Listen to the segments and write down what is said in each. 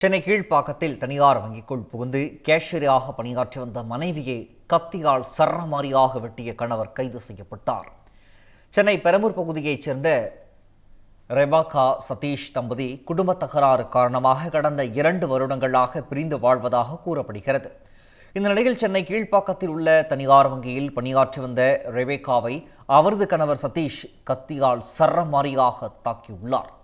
சென்னை கீழ்ப்பாக்கத்தில் தனியார் வங்கிக்குள் புகுந்து கேஷியராக பணியாற்றி வந்த மனைவியை கத்தியால் சரமாரியாக வெட்டிய கணவர் கைது செய்யப்பட்டார். சென்னை பெரம்பூர் பகுதியைச் சேர்ந்த ரெபாக்கா சதீஷ் தம்பதி குடும்ப தகராறு காரணமாக கடந்த 2 வருடங்களாக பிரிந்து வாழ்வதாக கூறப்படுகிறது. இந்த நிலையில் சென்னை கீழ்ப்பாக்கத்தில் உள்ள தனியார் வங்கியில் பணியாற்றி வந்த ரெபேக்காவை அவரது கணவர் சதீஷ் கத்தியால் சரமாரியாக தாக்கியுள்ளார்.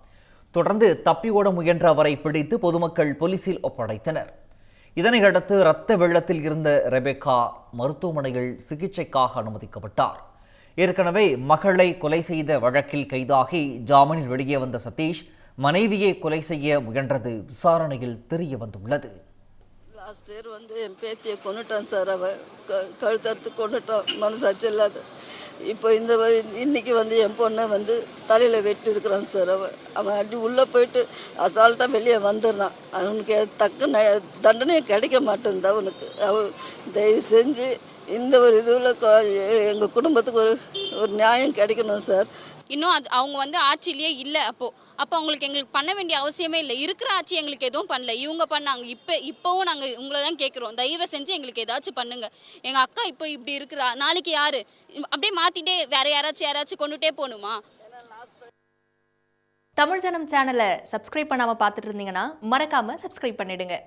தொடர்ந்து தப்பி ஓட முயன்ற அவரை பிடித்து பொதுமக்கள் போலீசில் ஒப்படைத்தனர். இதனையடுத்து இரத்த வெள்ளத்தில் இருந்த ரெபேக்கா மருத்துவமனையில் சிகிச்சைக்காக அனுமதிக்கப்பட்டார். ஏற்கனவே மகளை கொலை செய்த வழக்கில் கைதாகி ஜாமீனில் வெளியே வந்த சதீஷ் மனைவியை கொலை செய்ய முயன்றது விசாரணையில் தெரிய வந்துள்ளது. லாஸ்ட் இயர் என் பேத்தியை கொண்டுட்டான் சார். அவன் கழுத்தறுத்து கொண்டுட்டான், மனசாட்சி இல்லாத. இப்போ இன்னைக்கு என் பொண்ணை தலையில் வெட்டி இருக்கிறான் சார். அவன் அடி உள்ளே போயிட்டு அசால்ட்டாக வெளியே வந்துடுறான். அவனுக்கு தக்க தண்டனையே கிடைக்க மாட்டேங்குது அவனுக்கு. தயவு செஞ்சு இந்த ஒரு இதில் எங்கள் குடும்பத்துக்கு ஒரு நியாயம் கிடைக்கணும் சார். இன்னும் அவங்க ஆட்சியிலேயே இல்லை. அப்போ எங்களுக்கு பண்ண வேண்டிய அவசியமே இல்லை. இருக்கிற ஆட்சி எங்களுக்கு எதுவும் பண்ணல, இவங்க பண்ணாங்க. இப்போவும் நாங்கள் உங்களை தான் கேட்குறோம், தயவு செஞ்சு எங்களுக்கு ஏதாச்சும் பண்ணுங்க. எங்கள் அக்கா இப்போ இப்படி இருக்கிறா, நாளைக்கு யாரு அப்படியே மாற்றிட்டே வேற யாராச்சும் கொண்டுட்டே போகணுமா? தமிழ் ஜனம் சேனலை சப்ஸ்கிரைப் பண்ணாமல் பார்த்துட்டு இருந்தீங்கன்னா மறக்காமல் சப்ஸ்கிரைப் பண்ணிடுங்க.